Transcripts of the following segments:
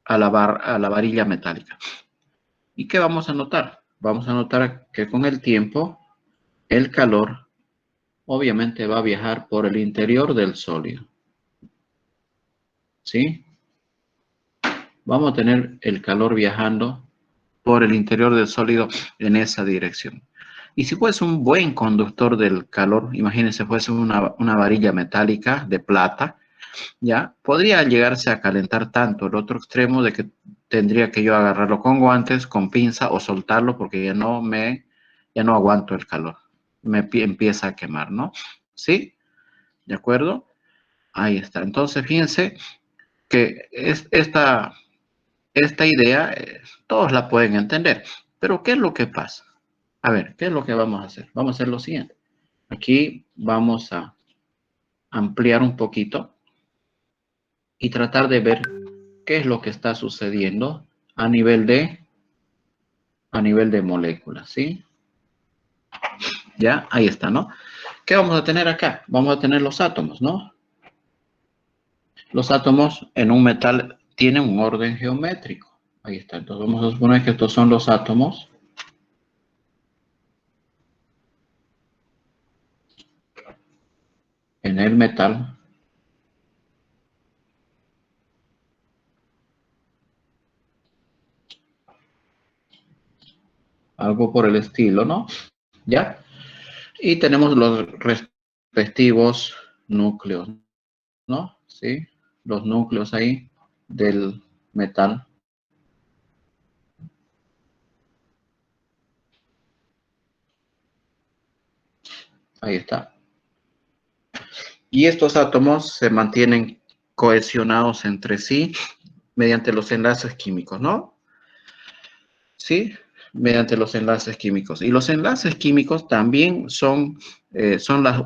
a la varilla metálica. ¿Y qué vamos a notar? Vamos a notar que con el tiempo el calor obviamente va a viajar por el interior del sólido. ¿Sí? Vamos a tener el calor viajando por el interior del sólido en esa dirección. Y si fuese un buen conductor del calor, imagínense, fuese una varilla metálica de plata, ya podría llegarse a calentar tanto el otro extremo de que tendría que yo agarrarlo con guantes, con pinza o soltarlo porque ya no aguanto el calor. Empieza a quemar, ¿no? ¿Sí? ¿De acuerdo? Ahí está. Entonces, fíjense que esta idea todos la pueden entender. Pero, ¿qué es lo que pasa? A ver, ¿qué es lo que vamos a hacer? Vamos a hacer lo siguiente. Aquí vamos a ampliar un poquito y tratar de ver qué es lo que está sucediendo a nivel de moléculas, ¿sí? Ya, ahí está, ¿no? ¿Qué vamos a tener acá? Vamos a tener los átomos, ¿no? Los átomos en un metal tienen un orden geométrico. Ahí está. Entonces vamos a suponer que estos son los átomos. En el metal. Algo por el estilo, ¿no? ¿Ya? Y tenemos los respectivos núcleos, ¿no? ¿Sí? Los núcleos ahí del metal. Ahí está. Y estos átomos se mantienen cohesionados entre sí mediante los enlaces químicos, ¿no? Sí, mediante los enlaces químicos. Y los enlaces químicos también son las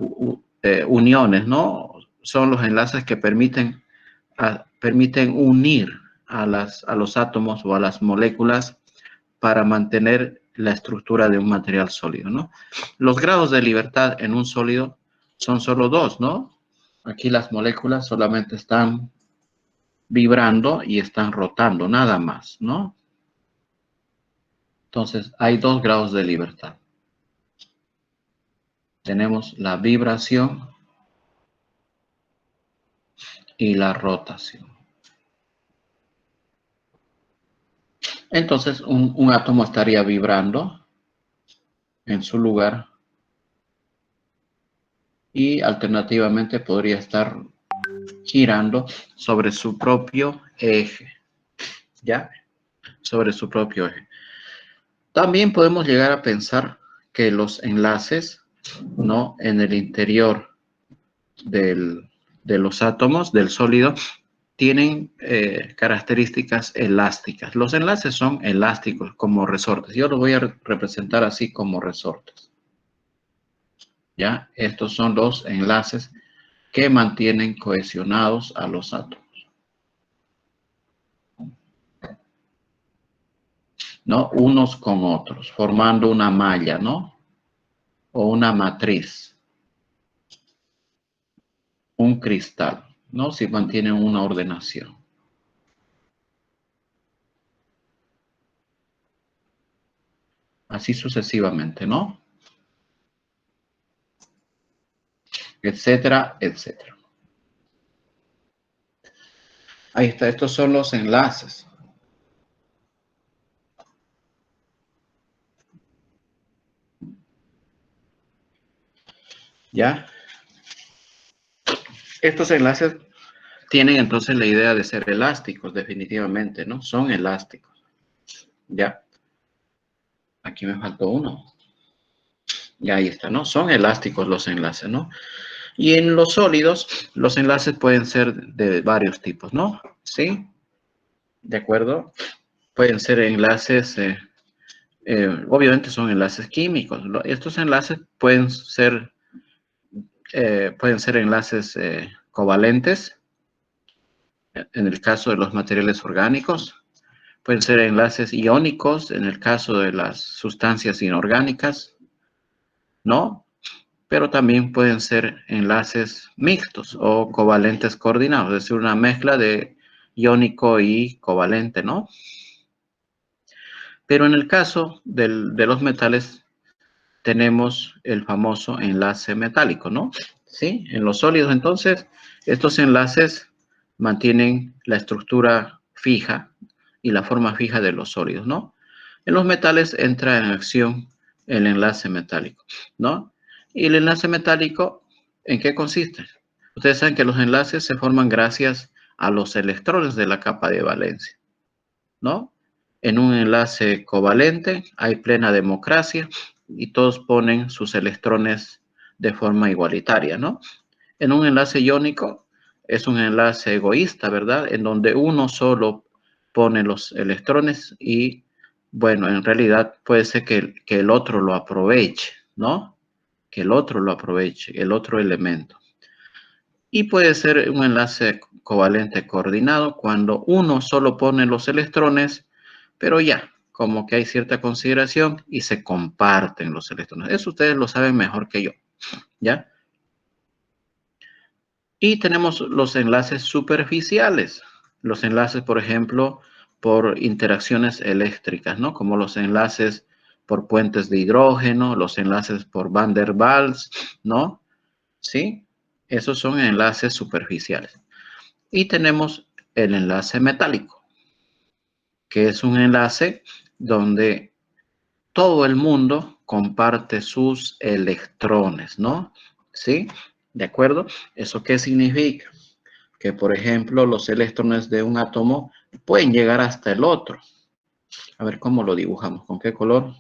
uniones, ¿no? Son los enlaces que permiten unir a los átomos o a las moléculas para mantener la estructura de un material sólido, ¿no? Los grados de libertad en un sólido son solo dos, ¿no? Aquí las moléculas solamente están vibrando y están rotando, nada más, ¿no? Entonces, hay dos grados de libertad. Tenemos la vibración y la rotación. Entonces, un átomo estaría vibrando en su lugar y alternativamente podría estar girando sobre su propio eje, ¿ya? Sobre su propio eje. También podemos llegar a pensar que los enlaces, ¿no? En el interior de los átomos, del sólido, tienen características elásticas. Los enlaces son elásticos como resortes. Yo los voy a representar así como resortes. ¿Ya? Estos son los enlaces que mantienen cohesionados a los átomos. ¿No? Unos con otros, formando una malla, ¿no? O una matriz, un cristal, ¿no? Si mantienen una ordenación. Así sucesivamente, ¿no? Etcétera, etcétera. Ahí está, estos son los enlaces. ¿Ya? Estos enlaces tienen entonces la idea de ser elásticos, definitivamente, ¿no? Son elásticos. ¿Ya? Aquí me faltó uno. Ya ahí está, ¿no? Son elásticos los enlaces, ¿no? Y en los sólidos, los enlaces pueden ser de varios tipos, ¿no? ¿Sí? ¿De acuerdo? Pueden ser enlaces, obviamente son enlaces químicos. Estos enlaces pueden ser enlaces covalentes, en el caso de los materiales orgánicos. Pueden ser enlaces iónicos, en el caso de las sustancias inorgánicas, ¿no? Pero también pueden ser enlaces mixtos o covalentes coordinados, es decir, una mezcla de iónico y covalente, ¿no? Pero en el caso de los metales, tenemos el famoso enlace metálico, ¿no? ¿Sí? En los sólidos, entonces, estos enlaces mantienen la estructura fija y la forma fija de los sólidos, ¿no? En los metales entra en acción el enlace metálico, ¿no? Y el enlace metálico, ¿en qué consiste? Ustedes saben que los enlaces se forman gracias a los electrones de la capa de valencia, ¿no? En un enlace covalente hay plena democracia y todos ponen sus electrones de forma igualitaria, ¿no? En un enlace iónico es un enlace egoísta, ¿verdad? En donde uno solo pone los electrones y, bueno, en realidad puede ser que el otro lo aproveche, ¿no? Que el otro lo aproveche, el otro elemento. Y puede ser un enlace covalente coordinado cuando uno solo pone los electrones, pero ya, como que hay cierta consideración y se comparten los electrones. Eso ustedes lo saben mejor que yo, ¿ya? Y tenemos los enlaces superficiales. Los enlaces, por ejemplo, por interacciones eléctricas, ¿no? Como los enlaces por puentes de hidrógeno, los enlaces por Van der Waals, ¿no? ¿Sí? Esos son enlaces superficiales. Y tenemos el enlace metálico, que es un enlace donde todo el mundo comparte sus electrones, ¿no? ¿Sí? ¿De acuerdo? ¿Eso qué significa? Que, por ejemplo, los electrones de un átomo pueden llegar hasta el otro. A ver cómo lo dibujamos. ¿Con qué color?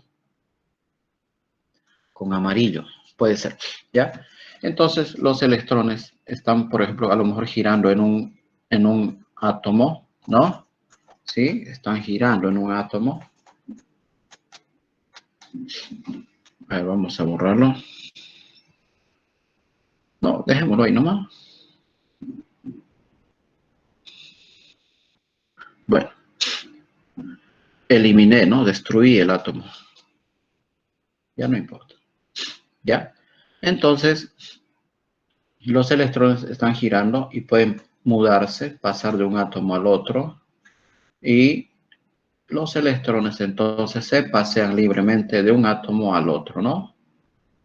Con amarillo. Puede ser. ¿Ya? Entonces, los electrones están, por ejemplo, a lo mejor girando en un átomo, ¿no? ¿Sí? Están girando en un átomo. A ver, vamos a borrarlo. No, dejémoslo ahí nomás. Bueno, eliminé, ¿no? Destruí el átomo. Ya no importa. ¿Ya? Entonces, los electrones están girando y pueden mudarse, pasar de un átomo al otro. Y los electrones entonces se pasean libremente de un átomo al otro, ¿no?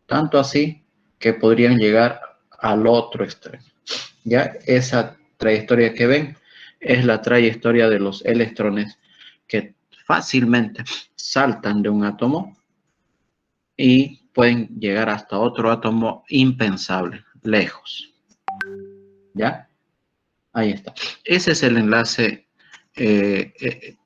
Tanto así que podrían llegar al otro extremo. ¿Ya? Esa trayectoria que ven es la trayectoria de los electrones que fácilmente saltan de un átomo y pueden llegar hasta otro átomo impensable, lejos. ¿Ya? Ahí está. Ese es el enlace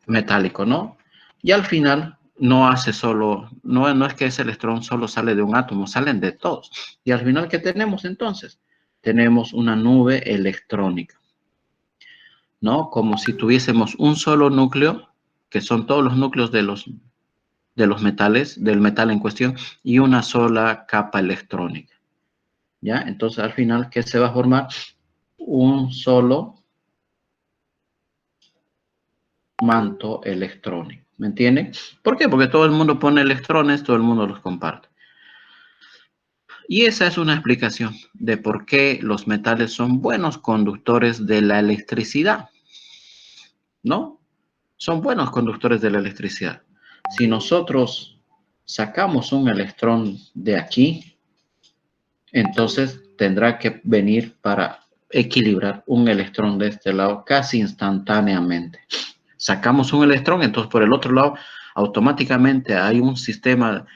metálico, ¿no? Y al final no hace solo, no es que ese electrón solo sale de un átomo, salen de todos. Y al final, ¿qué tenemos entonces? Tenemos una nube electrónica, ¿no? Como si tuviésemos un solo núcleo, que son todos los núcleos de los metales, del metal en cuestión, y una sola capa electrónica, ¿ya? Entonces, al final, ¿qué se va a formar? Un solo manto electrónico, ¿me entienden? ¿Por qué? Porque todo el mundo pone electrones, todo el mundo los comparte. Y esa es una explicación de por qué los metales son buenos conductores de la electricidad, ¿no? Son buenos conductores de la electricidad. Si nosotros sacamos un electrón de aquí, entonces tendrá que venir para equilibrar un electrón de este lado casi instantáneamente. Sacamos un electrón, entonces por el otro lado automáticamente hay un sistema,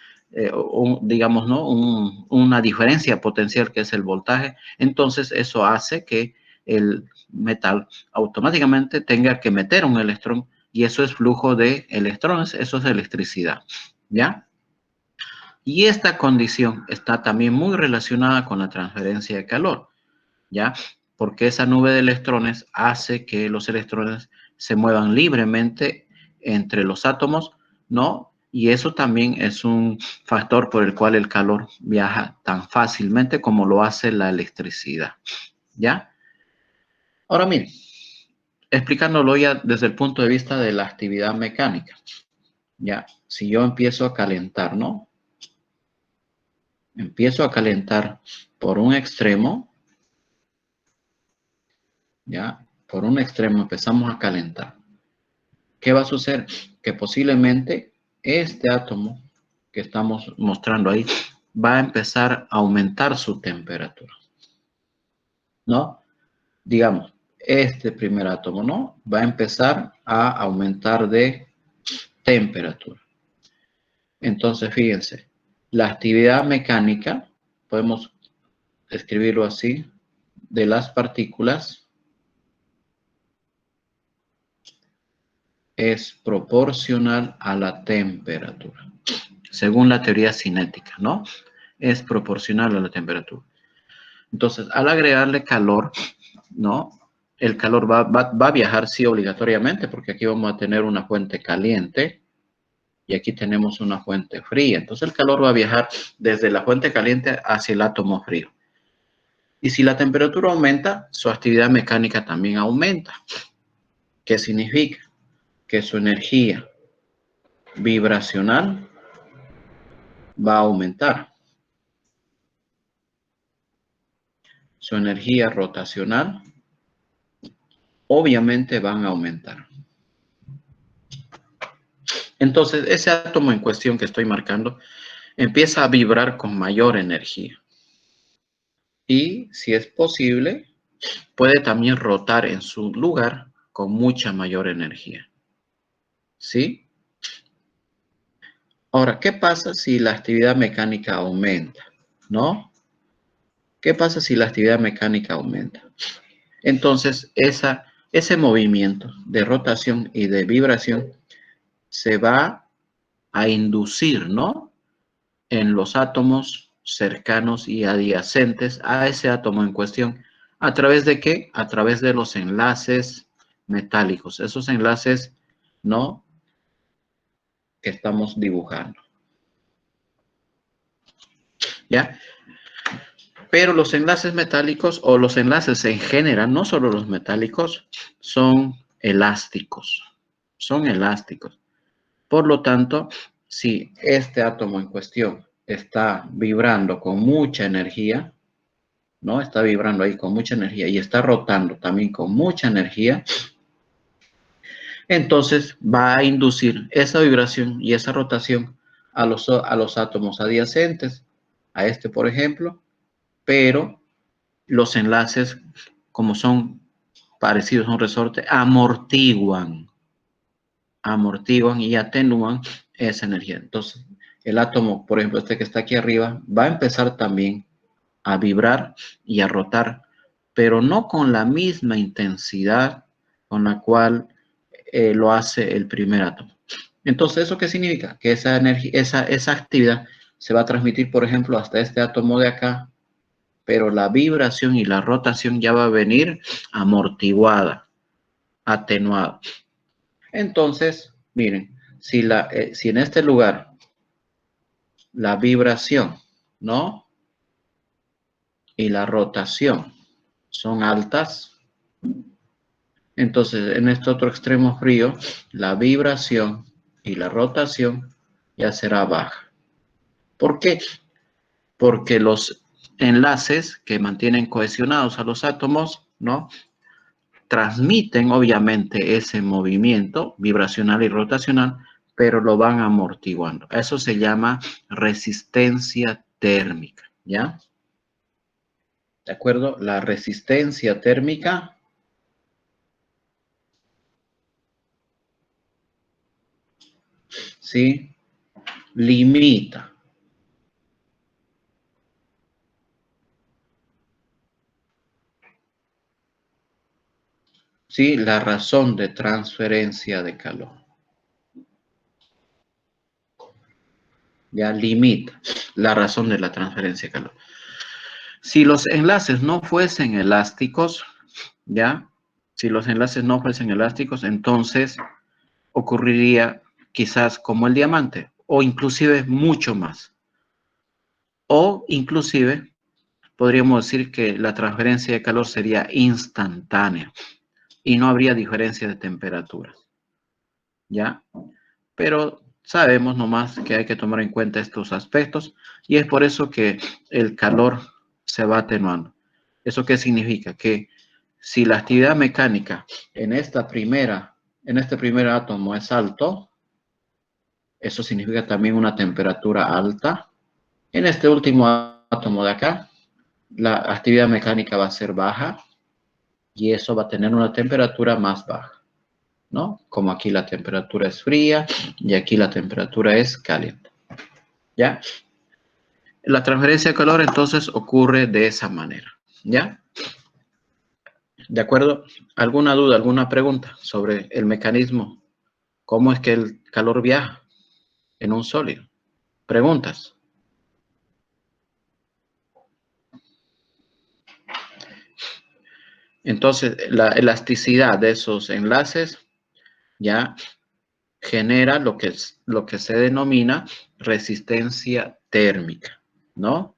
digamos, ¿no? Una diferencia potencial que es el voltaje. Entonces eso hace que el metal automáticamente tenga que meter un electrón y eso es flujo de electrones, eso es electricidad, ¿ya? Y esta condición está también muy relacionada con la transferencia de calor, ¿ya? Porque esa nube de electrones hace que los electrones se muevan libremente entre los átomos, ¿no? Y eso también es un factor por el cual el calor viaja tan fácilmente como lo hace la electricidad, ¿ya? Ahora miren, explicándolo ya desde el punto de vista de la actividad mecánica, ¿ya? Si yo empiezo a calentar, ¿no? Empiezo a calentar por un extremo, ¿ya? por un extremo empezamos a calentar, ¿qué va a suceder? Que posiblemente este átomo que estamos mostrando ahí va a empezar a aumentar su temperatura, ¿no? Digamos, este primer átomo, ¿no? Va a empezar a aumentar de temperatura. Entonces, fíjense, la actividad mecánica, podemos escribirlo así, de las partículas es proporcional a la temperatura, según la teoría cinética, ¿no? Es proporcional a la temperatura. Entonces, al agregarle calor, ¿no? El calor va a viajar, sí, obligatoriamente, porque aquí vamos a tener una fuente caliente y aquí tenemos una fuente fría. Entonces, el calor va a viajar desde la fuente caliente hacia el átomo frío. Y si la temperatura aumenta, su actividad mecánica también aumenta. ¿Qué significa? Que su energía vibracional va a aumentar. Su energía rotacional obviamente van a aumentar. Entonces, ese átomo en cuestión que estoy marcando empieza a vibrar con mayor energía. Y, si es posible, puede también rotar en su lugar con mucha mayor energía. ¿Sí? Ahora, ¿qué pasa si la actividad mecánica aumenta? ¿No? ¿Qué pasa si la actividad mecánica aumenta? Entonces, ese movimiento de rotación y de vibración se va a inducir, ¿no? En los átomos cercanos y adyacentes a ese átomo en cuestión. ¿A través de qué? A través de los enlaces metálicos. Esos enlaces, ¿no? Que estamos dibujando. ¿Ya? Pero los enlaces metálicos o los enlaces en general, no solo los metálicos, son elásticos. Son elásticos. Por lo tanto, si este átomo en cuestión está vibrando con mucha energía, ¿no? Está vibrando ahí con mucha energía y está rotando también con mucha energía, entonces va a inducir esa vibración y esa rotación a los átomos adyacentes, a este por ejemplo, pero los enlaces, como son parecidos a un resorte, amortiguan y atenúan esa energía. Entonces, el átomo, por ejemplo, este que está aquí arriba, va a empezar también a vibrar y a rotar, pero no con la misma intensidad con la cual lo hace el primer átomo. Entonces, ¿eso qué significa? Que esa energía, esa actividad se va a transmitir, por ejemplo, hasta este átomo de acá, pero la vibración y la rotación ya va a venir amortiguada, atenuada. Entonces, miren, si en este lugar la vibración, ¿no? Y la rotación son altas, entonces en este otro extremo frío, la vibración y la rotación ya será baja. ¿Por qué? Porque los enlaces que mantienen cohesionados a los átomos, ¿no? Transmiten obviamente ese movimiento vibracional y rotacional, pero lo van amortiguando. Eso se llama resistencia térmica, ¿ya? ¿De acuerdo? La resistencia térmica ¿sí? Limita. ¿Sí? La razón de transferencia de calor. Ya limita la razón de la transferencia de calor. Si los enlaces no fuesen elásticos, ¿ya? Si los enlaces no fuesen elásticos, entonces ocurriría quizás como el diamante, o inclusive mucho más. O inclusive podríamos decir que la transferencia de calor sería instantánea y no habría diferencia de temperaturas, ¿ya? Pero sabemos nomás que hay que tomar en cuenta estos aspectos y es por eso que el calor se va atenuando. ¿Eso qué significa? Que Si la actividad mecánica en este primer átomo es alto, eso significa también una temperatura alta. En este último átomo de acá, la actividad mecánica va a ser baja y eso va a tener una temperatura más baja, ¿no? Como aquí la temperatura es fría y aquí la temperatura es caliente, ¿ya? La transferencia de calor entonces ocurre de esa manera, ¿ya? ¿De acuerdo? ¿Alguna duda, alguna pregunta sobre el mecanismo? ¿Cómo es que el calor viaja en un sólido? ¿Preguntas? Entonces, la elasticidad de esos enlaces ya genera lo que se denomina resistencia térmica, ¿no?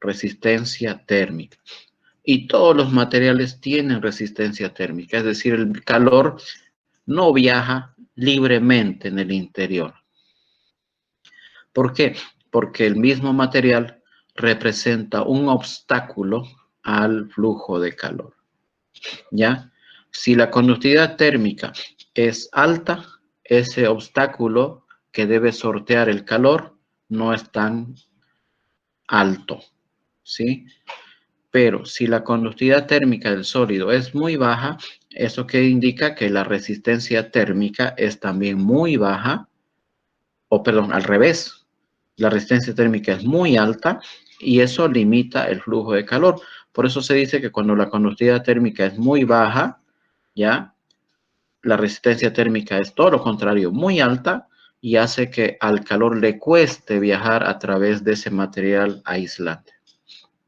Resistencia térmica. Y todos los materiales tienen resistencia térmica, es decir, el calor no viaja libremente en el interior. ¿Por qué? Porque el mismo material representa un obstáculo al flujo de calor, ¿ya? Si la conductividad térmica es alta, ese obstáculo que debe sortear el calor no es tan alto, ¿sí? Pero si la conductividad térmica del sólido es muy baja, eso que indica que la resistencia térmica es también muy baja, o perdón, al revés, la resistencia térmica es muy alta y eso limita el flujo de calor. Por eso se dice que cuando la conductividad térmica es muy baja, ¿ya? La resistencia térmica es todo lo contrario, muy alta y hace que al calor le cueste viajar a través de ese material aislante.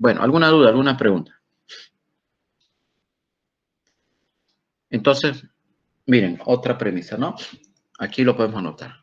Bueno, ¿alguna duda, alguna pregunta? Entonces, miren, otra premisa, ¿no? Aquí lo podemos anotar.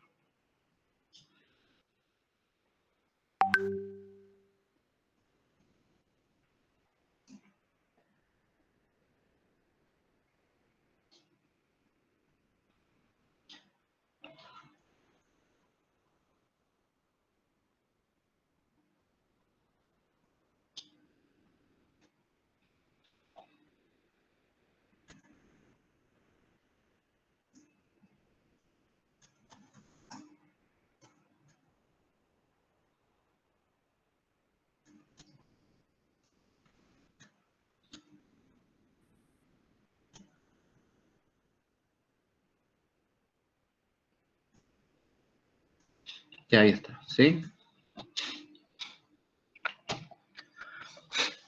Ya ahí está, ¿sí?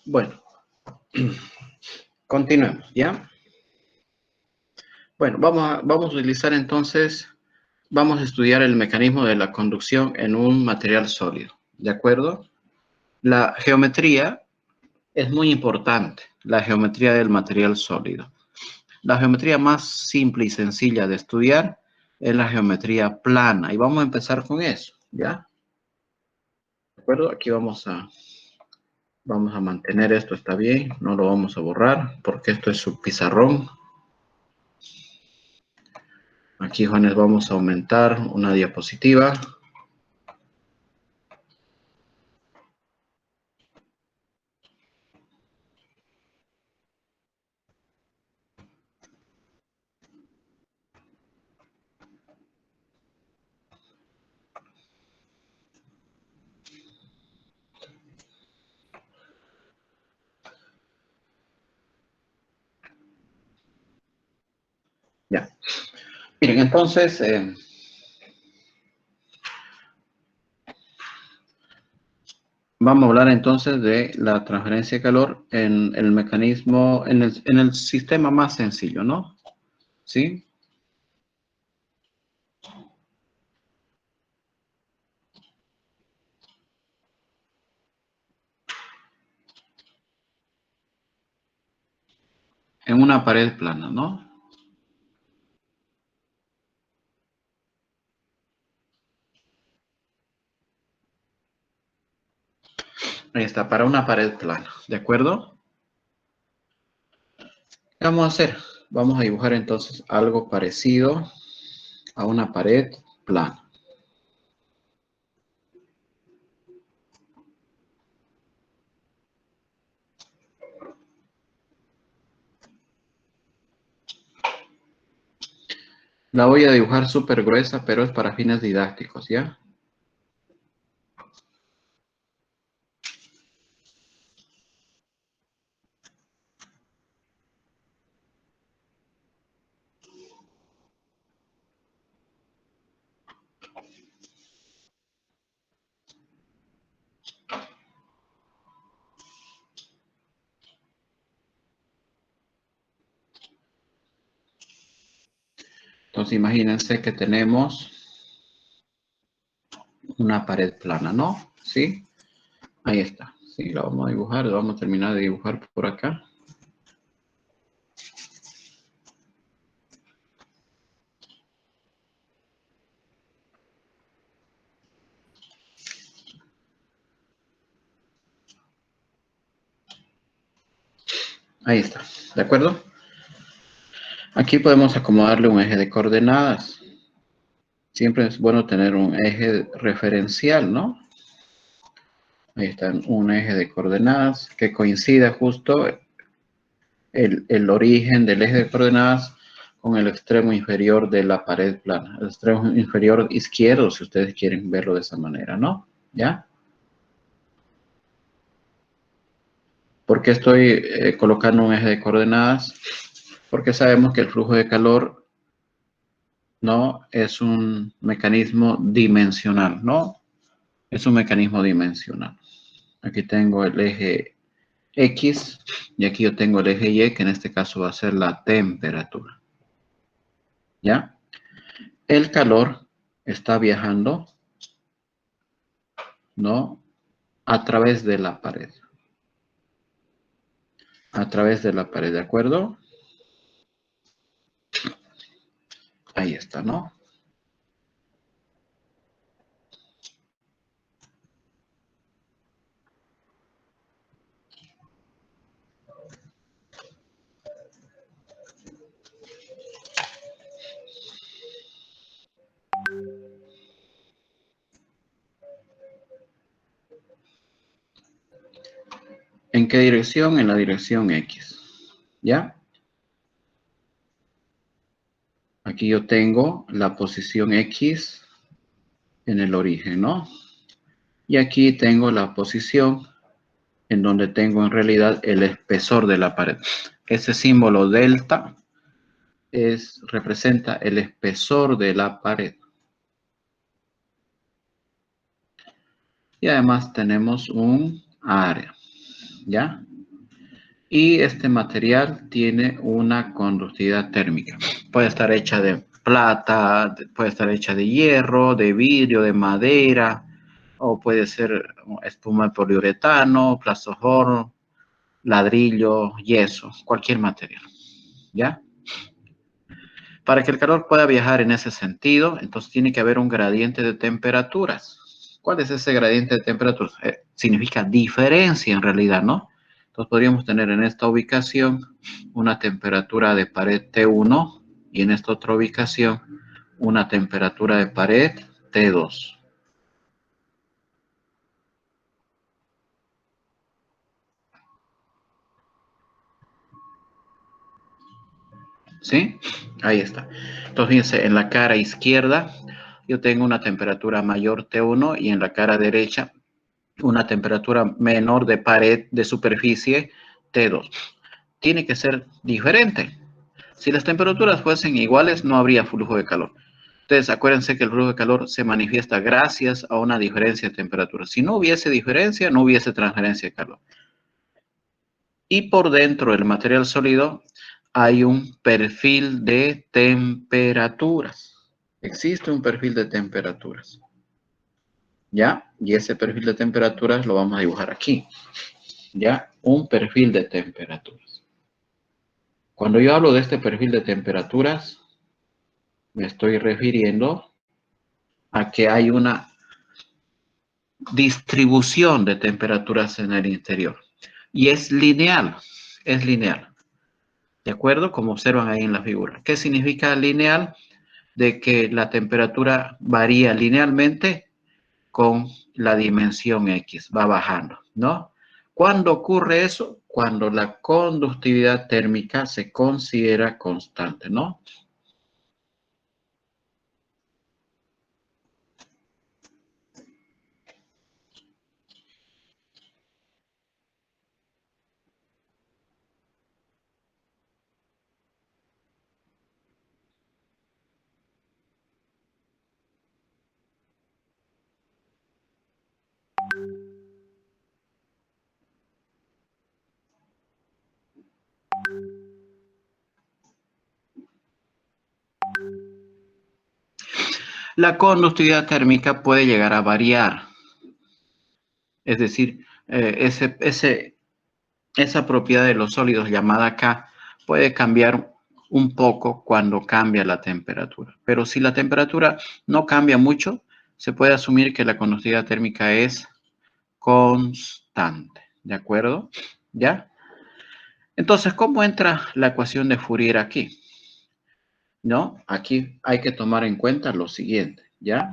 Bueno, continuemos, ¿ya? Bueno, vamos a utilizar entonces, vamos a estudiar el mecanismo de la conducción en un material sólido, ¿de acuerdo? La geometría es muy importante, la geometría del material sólido. La geometría más simple y sencilla de estudiar es la geometría plana y vamos a empezar con eso, ¿ya? ¿De acuerdo? Aquí vamos a mantener esto, está bien, no lo vamos a borrar porque esto es su pizarrón. Aquí, Juanes, vamos a aumentar una diapositiva. Ya. Miren, entonces, vamos a hablar entonces de la transferencia de calor en el mecanismo, en el sistema más sencillo, ¿no? ¿Sí? En una pared plana, ¿no? Ahí está, para una pared plana, ¿de acuerdo? ¿Qué vamos a hacer? Vamos a dibujar entonces algo parecido a una pared plana. La voy a dibujar súper gruesa, pero es para fines didácticos, ¿ya? Entonces imagínense que tenemos una pared plana, ¿no? ¿Sí? Ahí está. Sí, la vamos a dibujar, la vamos a terminar de dibujar por acá. Ahí está, ¿de acuerdo? Aquí podemos acomodarle un eje de coordenadas. Siempre es bueno tener un eje referencial, ¿no? Ahí está un eje de coordenadas que coincida justo el origen del eje de coordenadas con el extremo inferior de la pared plana. El extremo inferior izquierdo, si ustedes quieren verlo de esa manera, ¿no? ¿Ya? ¿Por qué estoy colocando un eje de coordenadas? Porque sabemos que el flujo de calor no es un mecanismo dimensional, ¿no? Es un mecanismo dimensional. Aquí tengo el eje X y aquí yo tengo el eje Y, que en este caso va a ser la temperatura. ¿Ya? El calor está viajando, ¿no? A través de la pared. A través de la pared, ¿de acuerdo? Ahí está, ¿no? ¿En qué dirección? En la dirección X. ¿Ya? Aquí yo tengo la posición X en el origen, ¿no? Y aquí tengo la posición en donde tengo en realidad el espesor de la pared. Ese símbolo delta representa el espesor de la pared. Y además tenemos un área, ¿ya? Y este material tiene una conductividad térmica. Puede estar hecha de plata, puede estar hecha de hierro, de vidrio, de madera, o puede ser espuma de poliuretano, plastojorn, ladrillo, yeso, cualquier material, ¿ya? Para que el calor pueda viajar en ese sentido, entonces tiene que haber un gradiente de temperaturas. ¿Cuál es ese gradiente de temperaturas? Significa diferencia en realidad, ¿no? Entonces podríamos tener en esta ubicación una temperatura de pared T1 y en esta otra ubicación una temperatura de pared T2. ¿Sí? Ahí está. Entonces, fíjense, en la cara izquierda yo tengo una temperatura mayor T1 y en la cara derecha una temperatura menor de pared de superficie T2. Tiene que ser diferente. Si las temperaturas fuesen iguales, no habría flujo de calor. Entonces, acuérdense que el flujo de calor se manifiesta gracias a una diferencia de temperatura. Si no hubiese diferencia, no hubiese transferencia de calor. Y por dentro del material sólido hay un perfil de temperaturas. Existe un perfil de temperaturas. ¿Ya? Y ese perfil de temperaturas lo vamos a dibujar aquí. ¿Ya? Un perfil de temperaturas. Cuando yo hablo de este perfil de temperaturas, me estoy refiriendo a que hay una distribución de temperaturas en el interior. Y es lineal, es lineal. ¿De acuerdo? Como observan ahí en la figura. ¿Qué significa lineal? De que la temperatura varía linealmente con la dimensión X, va bajando, ¿no? ¿Cuándo ocurre eso? Cuando la conductividad térmica se considera constante, ¿no? La conductividad térmica puede llegar a variar. Es decir, esa propiedad de los sólidos llamada K puede cambiar un poco cuando cambia la temperatura. Pero si la temperatura no cambia mucho, se puede asumir que la conductividad térmica es constante. ¿De acuerdo? ¿Ya? Entonces, ¿cómo entra la ecuación de Fourier aquí? ¿No? Aquí hay que tomar en cuenta lo siguiente, ¿ya?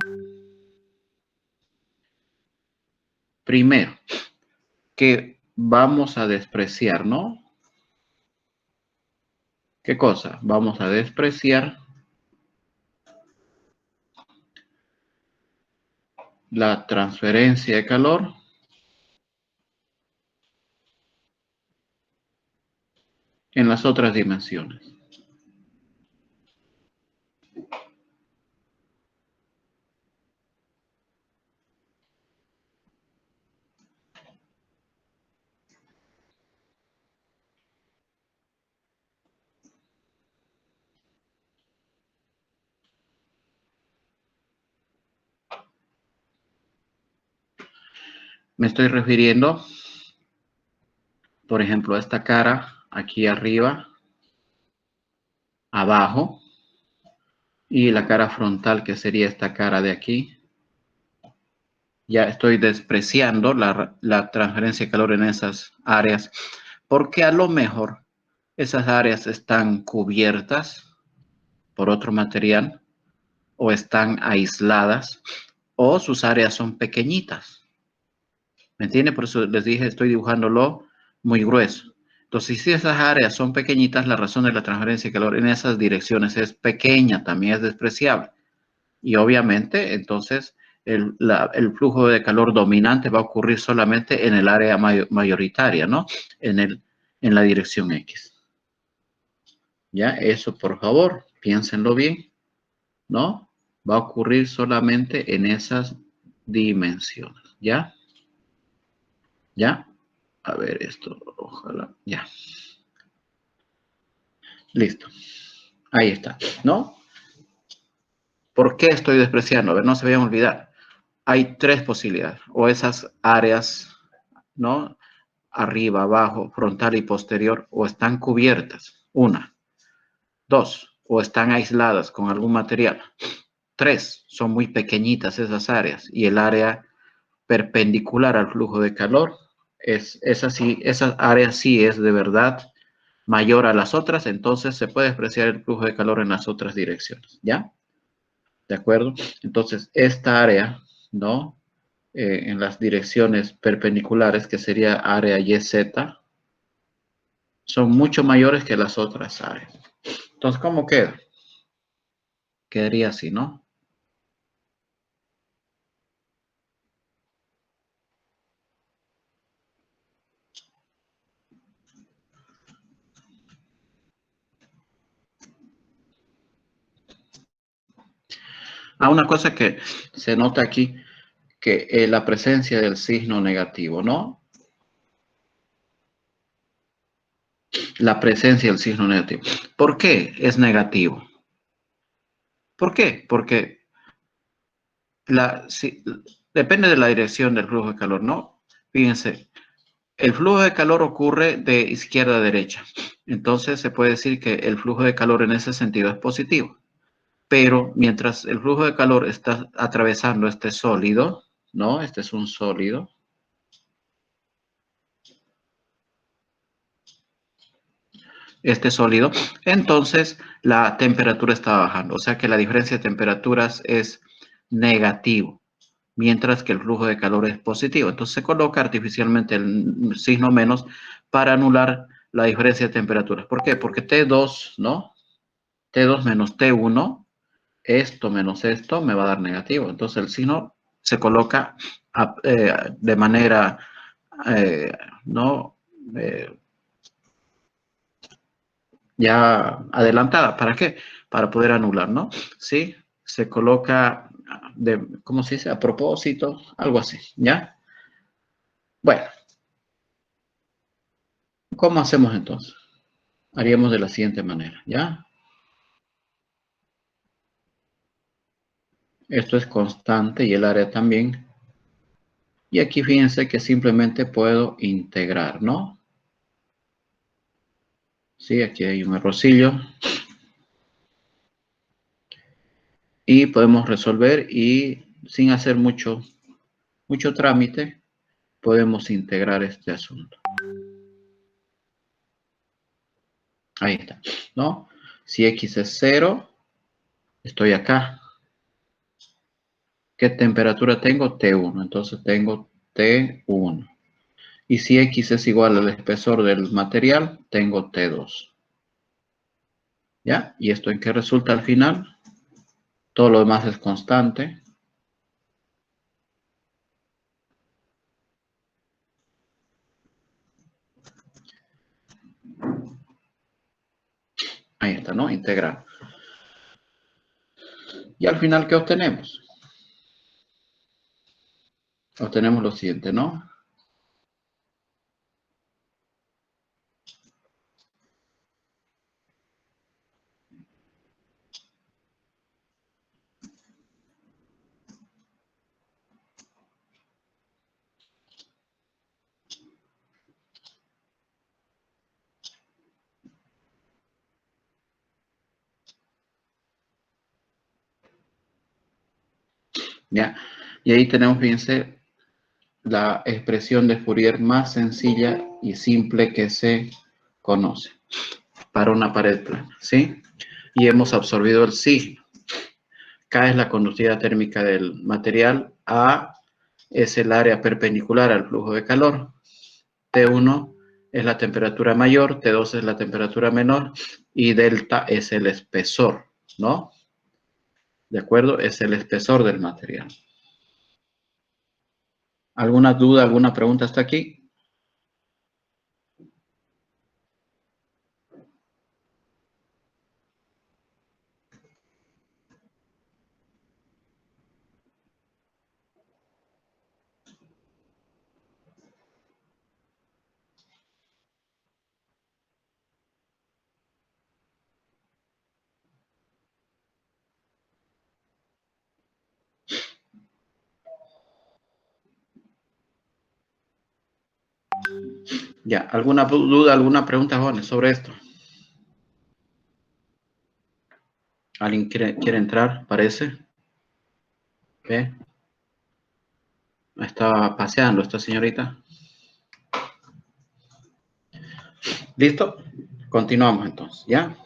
Primero, que vamos a despreciar, ¿no? ¿Qué cosa? Vamos a despreciar la transferencia de calor en las otras dimensiones. Me estoy refiriendo, por ejemplo, a esta cara aquí arriba, abajo, y la cara frontal, que sería esta cara de aquí. Ya estoy despreciando la transferencia de calor en esas áreas, porque a lo mejor esas áreas están cubiertas por otro material o están aisladas o sus áreas son pequeñitas. ¿Me entiende? Por eso les dije, estoy dibujándolo muy grueso. Entonces, si esas áreas son pequeñitas, la razón de la transferencia de calor en esas direcciones es pequeña, también es despreciable. Y obviamente, entonces, el flujo de calor dominante va a ocurrir solamente en el área mayoritaria, ¿no? En la dirección X. ¿Ya? Eso, por favor, piénsenlo bien, ¿no? Va a ocurrir solamente en esas dimensiones, ¿ya? ¿Ya? A ver esto, ojalá, ya. Listo. Ahí está, ¿no? ¿Por qué estoy despreciando? A ver, no se vayan a olvidar. Hay tres posibilidades. O esas áreas, ¿no? Arriba, abajo, frontal y posterior, o están cubiertas. Una. Dos, o están aisladas con algún material. Tres, son muy pequeñitas esas áreas y el área perpendicular al flujo de calor esa área sí es de verdad mayor a las otras, entonces se puede despreciar el flujo de calor en las otras direcciones, ¿ya? ¿De acuerdo? Entonces, esta área, ¿no? En las direcciones perpendiculares, que sería área YZ, son mucho mayores que las otras áreas. Entonces, ¿cómo queda? Quedaría así, ¿no? Una cosa que se nota aquí, que la presencia del signo negativo, ¿no? La presencia del signo negativo. ¿Por qué es negativo? ¿Por qué? Porque depende de la dirección del flujo de calor, ¿no? Fíjense, el flujo de calor ocurre de izquierda a derecha. Entonces se puede decir que el flujo de calor en ese sentido es positivo. Pero mientras el flujo de calor está atravesando este sólido, ¿no? Este es un sólido. Este sólido, entonces la temperatura está bajando. O sea que la diferencia de temperaturas es negativo, mientras que el flujo de calor es positivo. Entonces se coloca artificialmente el signo menos para anular la diferencia de temperaturas. ¿Por qué? Porque T2, ¿no? T2 menos T1, esto menos esto me va a dar negativo. Entonces el signo se coloca de manera, ¿no? Ya adelantada. ¿Para qué? Para poder anular, ¿no? Sí, se coloca ¿cómo se dice? A propósito, algo así, ¿ya? Bueno, ¿cómo hacemos entonces? Haríamos de la siguiente manera, ¿ya? Esto es constante y el área también. Y aquí fíjense que simplemente puedo integrar, ¿no? Sí, aquí hay un errorcillo. Y podemos resolver y sin hacer mucho trámite, podemos integrar este asunto. Ahí está, ¿no? Si X es 0, estoy acá. ¿Qué temperatura tengo? T1. Entonces tengo T1. Y si X es igual al espesor del material, tengo T2. ¿Ya? ¿Y esto en qué resulta al final? Todo lo demás es constante. Ahí está, ¿no? Integral. Y al final, ¿qué obtenemos? Obtenemos lo siguiente, ¿no? ¿Ya? Y ahí tenemos, fíjense, la expresión de Fourier más sencilla y simple que se conoce para una pared plana, ¿sí? Y hemos absorbido el signo. K es la conductividad térmica del material, A es el área perpendicular al flujo de calor, T1 es la temperatura mayor, T2 es la temperatura menor y delta es el espesor, ¿no? ¿De acuerdo? Es el espesor del material. ¿Alguna duda, alguna pregunta hasta aquí? Ya, ¿alguna duda, alguna pregunta, jóvenes, sobre esto? ¿Alguien quiere entrar? Parece. ¿Ve? Estaba paseando esta señorita. ¿Listo? Continuamos entonces, ¿ya?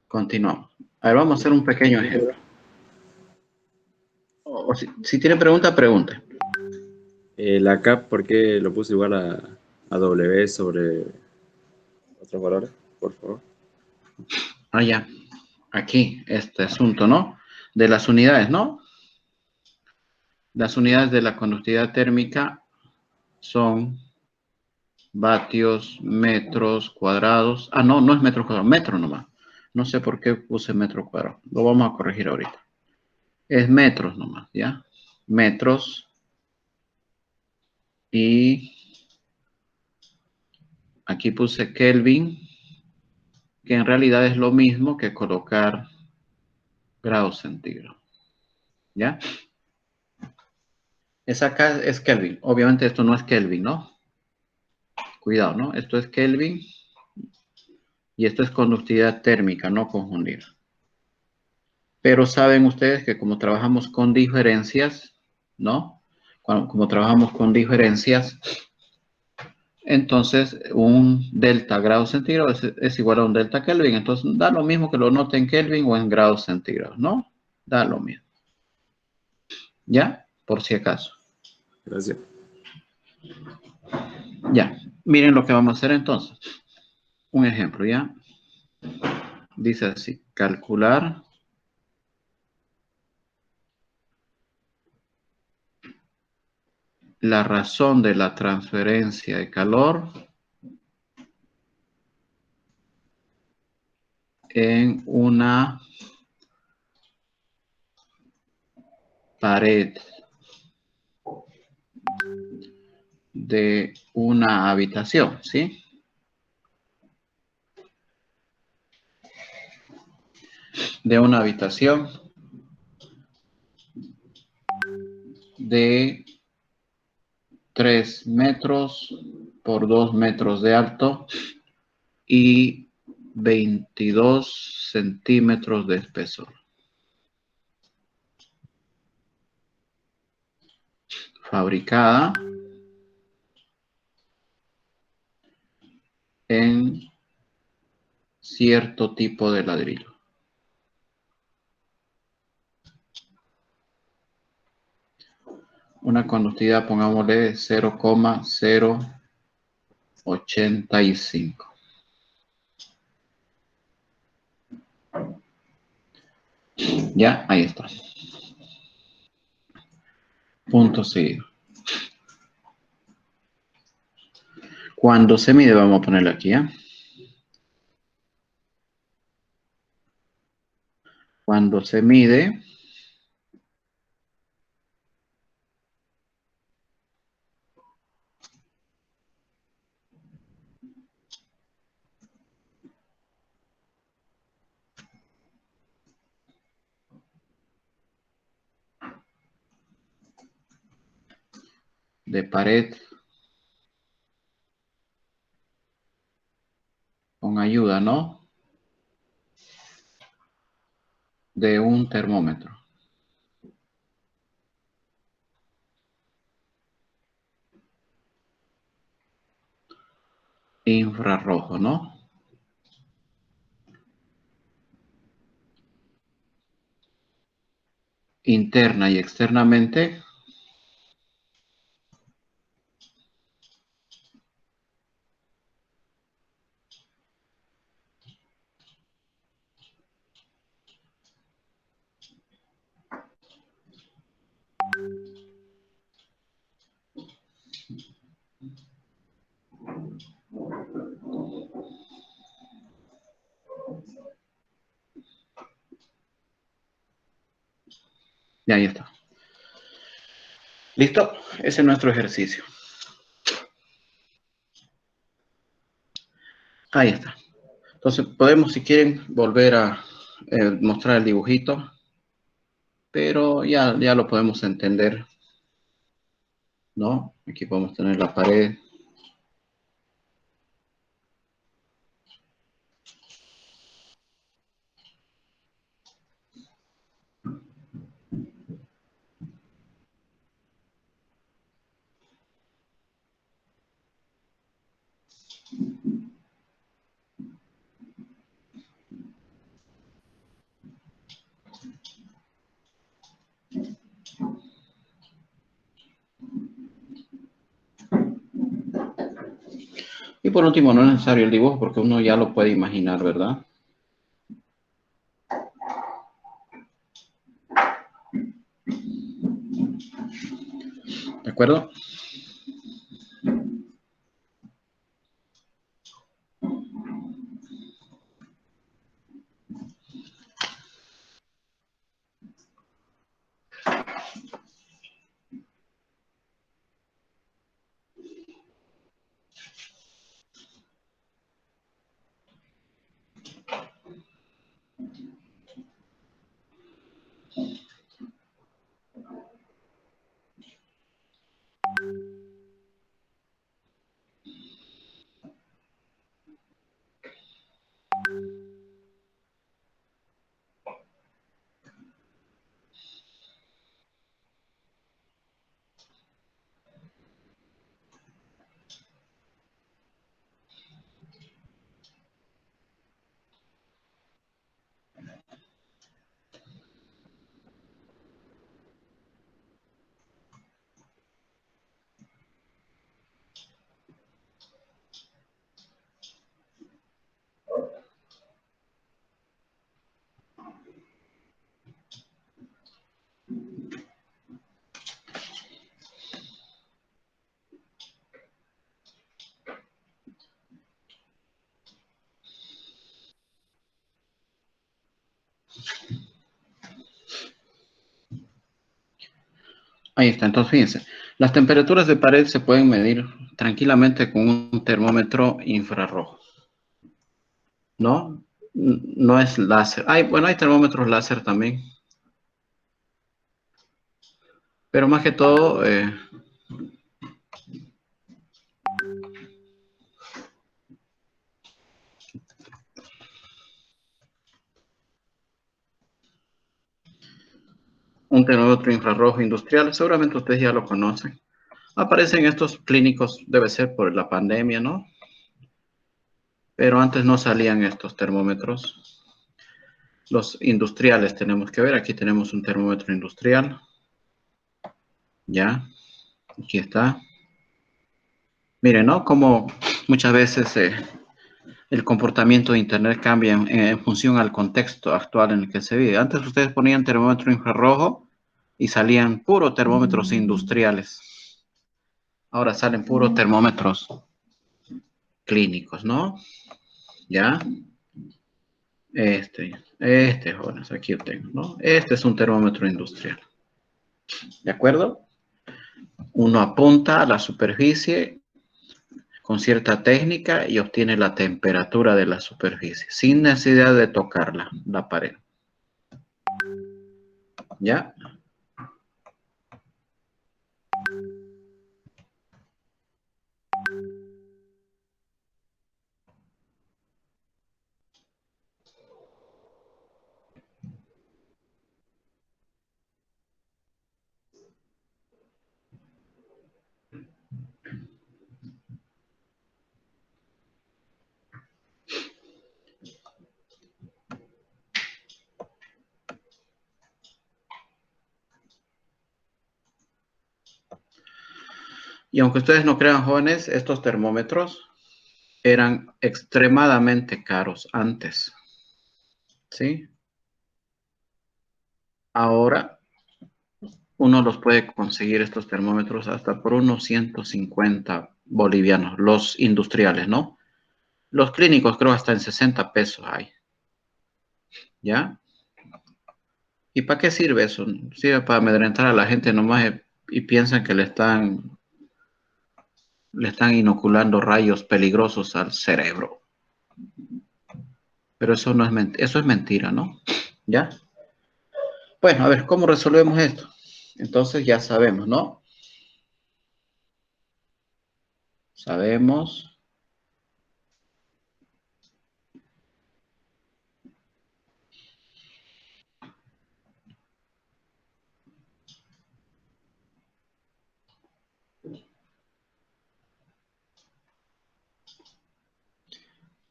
Continuamos. A ver, vamos a hacer un pequeño ejemplo. O si tiene pregunta, pregunte. La CAP, ¿por qué lo puse igual a W sobre otros valores? Por favor. Ah, ya. Aquí, este asunto, ¿no? De las unidades, ¿no? Las unidades de la conductividad térmica son vatios, metros cuadrados. Ah, no, no es metro cuadrado, metro nomás. No sé por qué puse metro cuadrado. Lo vamos a corregir ahorita. Es metros nomás, ¿ya? Metros y aquí puse Kelvin, que en realidad es lo mismo que colocar grados centígrados, ¿ya? Esa acá es Kelvin. Obviamente esto no es Kelvin, ¿no? Cuidado, ¿no? Esto es Kelvin y esto es conductividad térmica, no confundir. Pero saben ustedes que como trabajamos con diferencias, ¿no? Como trabajamos con diferencias, entonces un delta grados centígrados es igual a un delta Kelvin. Entonces da lo mismo que lo note en Kelvin o en grados centígrados, ¿no? Da lo mismo. ¿Ya? Por si acaso. Gracias. Ya. Miren lo que vamos a hacer entonces. Un ejemplo, ¿ya? Dice así, calcular la razón de la transferencia de calor en una pared de una habitación, ¿sí? De una habitación de 3 metros por 2 metros de alto y 22 centímetros de espesor. Fabricada en cierto tipo de ladrillo. Una conductividad, pongámosle 0,085. Ya, ahí está. Punto seguido. Cuando se mide, vamos a ponerle aquí, ¿eh? Cuando se mide, de pared con ayuda, ¿no? De un termómetro. Infrarrojo, ¿no? Interna y externamente. Y ahí está. ¿Listo? Ese es nuestro ejercicio. Ahí está. Entonces, podemos, si quieren, volver a mostrar el dibujito, pero ya lo podemos entender, ¿no? Aquí podemos tener la pared. Y por último, no es necesario el dibujo porque uno ya lo puede imaginar, ¿verdad? ¿De acuerdo? Ahí está. Entonces, fíjense, las temperaturas de pared se pueden medir tranquilamente con un termómetro infrarrojo, ¿no? No es láser. Bueno, hay termómetros láser también. Pero más que todo, un termómetro infrarrojo industrial, seguramente ustedes ya lo conocen. Aparecen estos clínicos, debe ser por la pandemia, ¿no? Pero antes no salían estos termómetros. Los industriales tenemos que ver. Aquí tenemos un termómetro industrial. Ya, aquí está. Miren, ¿no? Como muchas veces el comportamiento de Internet cambia en función al contexto actual en el que se vive. Antes ustedes ponían termómetro infrarrojo y salían puros termómetros industriales. Ahora salen puros termómetros clínicos, ¿no? Ya. Jóvenes, aquí lo tengo, ¿no? Este es un termómetro industrial. ¿De acuerdo? Uno apunta a la superficie con cierta técnica y obtiene la temperatura de la superficie sin necesidad de tocarla, la pared. ¿Ya? Y aunque ustedes no crean, jóvenes, estos termómetros eran extremadamente caros antes. ¿Sí? Ahora uno los puede conseguir estos termómetros hasta por unos 150 bolivianos, los industriales, ¿no? Los clínicos creo hasta en 60 pesos hay. ¿Ya? ¿Y para qué sirve eso? Sirve para amedrentar a la gente nomás y piensan que le están inoculando rayos peligrosos al cerebro. Pero eso no es eso es mentira, ¿no? ¿Ya? Bueno, a ver, ¿cómo resolvemos esto? Entonces ya sabemos, ¿no? Sabemos.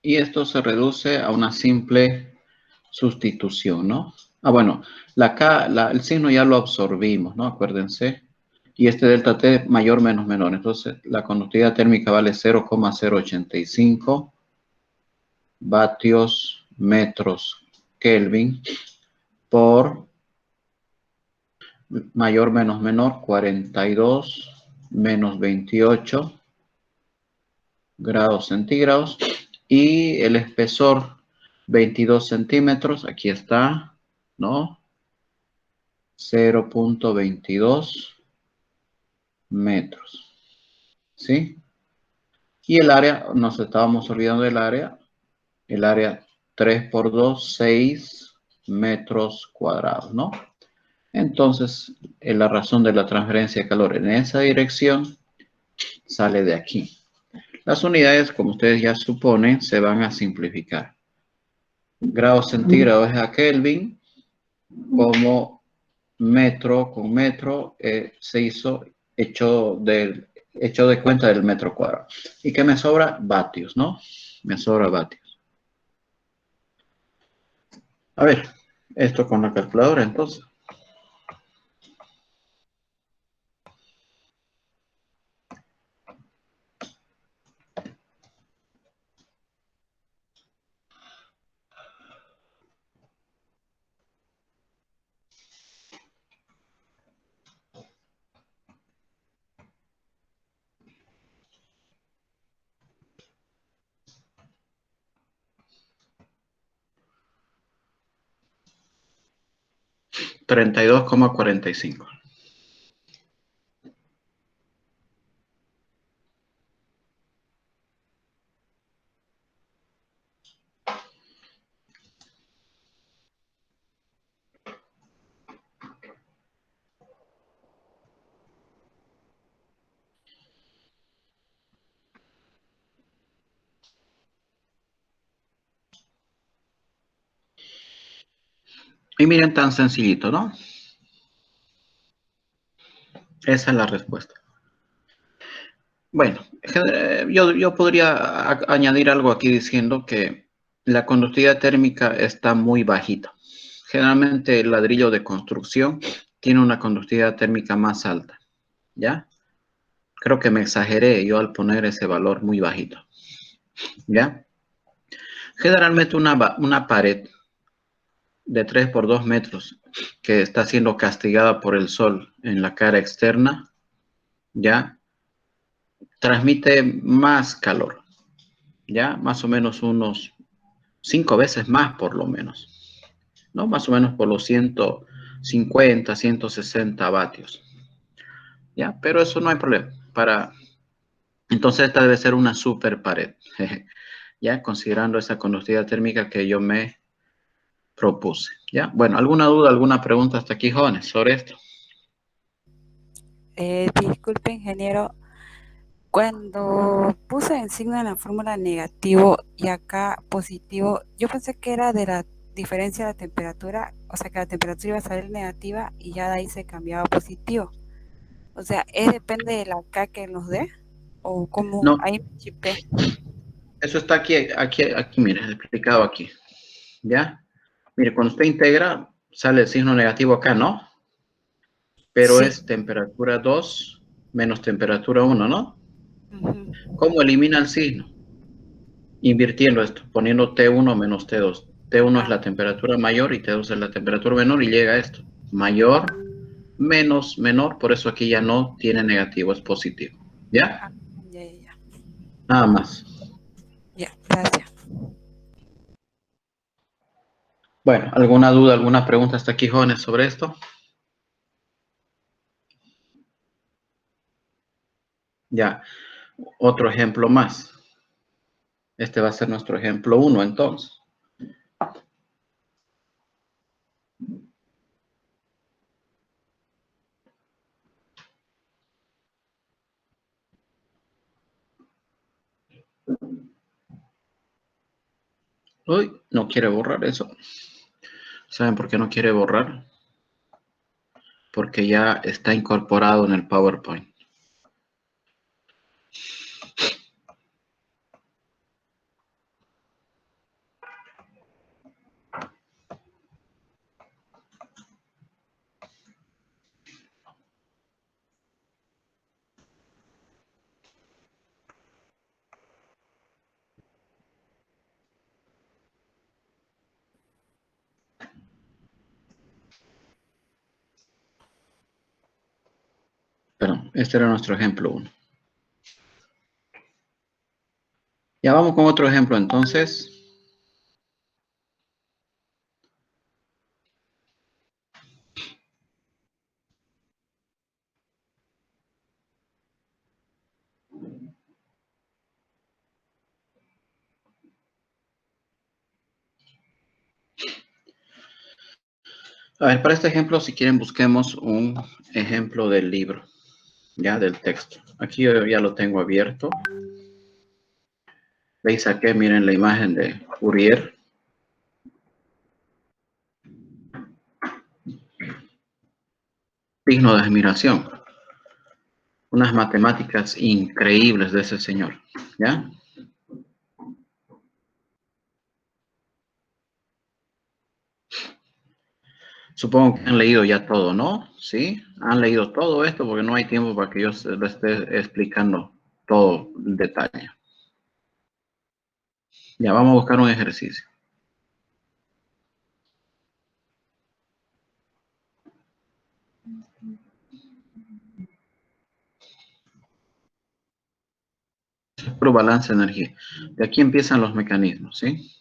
Y esto se reduce a una simple sustitución, ¿no? Ah, bueno, el signo ya lo absorbimos, ¿no? Acuérdense. Y este delta T mayor menos menor. Entonces, la conductividad térmica vale 0,085 vatios metros Kelvin por mayor menos menor 42 menos 28 grados centígrados y el espesor 22 centímetros, aquí está, ¿no? 0,22 metros, ¿sí? Y el área, nos estábamos olvidando del área, el área 3 por 2, 6 metros cuadrados, ¿no? Entonces, la razón de la transferencia de calor en esa dirección sale de aquí. Las unidades, como ustedes ya suponen, se van a simplificar. Grados centígrados es a Kelvin, como metro con metro se hecho de cuenta del metro cuadrado. ¿Y qué me sobra? Vatios, ¿no? Me sobra vatios. A ver, esto con la calculadora entonces. Treinta y dos coma cuarenta y cinco. Y miren, tan sencillito, ¿no? Esa es la respuesta. Bueno, yo podría añadir algo aquí diciendo que la conductividad térmica está muy bajita. Generalmente el ladrillo de construcción tiene una conductividad térmica más alta, ¿ya? Creo que me exageré yo al poner ese valor muy bajito, ¿ya? Generalmente una pared de 3 por 2 metros que está siendo castigada por el sol en la cara externa, ¿ya? Transmite más calor, ¿ya? Más o menos unos 5 veces más por lo menos, ¿no? Más o menos por los 150, 160 vatios, ¿ya? Pero eso no hay problema. Entonces esta debe ser una super pared, ¿ya? Considerando esa conductividad térmica que yo me propuse, ¿ya? Bueno, ¿alguna duda, alguna pregunta hasta aquí, jóvenes, sobre esto? Disculpe, ingeniero, cuando puse en signo en la fórmula negativo y acá positivo, yo pensé que era de la diferencia de la temperatura, o sea que la temperatura iba a salir negativa y ya de ahí se cambiaba a positivo. O sea, ¿es depende de la K que nos dé? ¿O cómo? No, Ahí me chipé. eso está aquí, mire, explicado aquí, ¿ya? Mire, cuando usted integra, sale el signo negativo acá, ¿no? Pero Sí. es temperatura 2 menos temperatura 1, ¿no? Ujú. ¿Cómo elimina el signo? Invirtiendo esto, poniendo T1 menos T2. T1 es Ah, la temperatura mayor y T2 es la temperatura menor y llega a esto. Mayor menos menor, por eso aquí ya no tiene negativo, es positivo. ¿Ya? ah, ya, ya, ya. Nada más. Ya, gracias. Bueno, ¿alguna duda, alguna pregunta hasta aquí, jóvenes, sobre esto? Ya, otro ejemplo más. Este va a ser nuestro ejemplo 1, entonces. Uy, no quiere borrar eso. ¿Saben por qué no quiere borrar? Porque ya está incorporado en el PowerPoint. Perdón, este era nuestro ejemplo 1. Ya vamos con otro ejemplo, entonces. A ver, para este ejemplo, si quieren, busquemos un ejemplo del libro, ya del texto. Aquí yo ya lo tengo abierto. ¿Veis aquí? Miren la imagen de Fourier. Digno de admiración. Unas matemáticas increíbles de ese señor, ¿ya? Supongo que han leído ya todo, ¿no? ¿Sí? Han leído todo esto porque no hay tiempo para que yo se lo esté explicando todo en detalle. Ya, vamos a buscar un ejercicio. Es puro balance de energía. De aquí empiezan los mecanismos, ¿sí?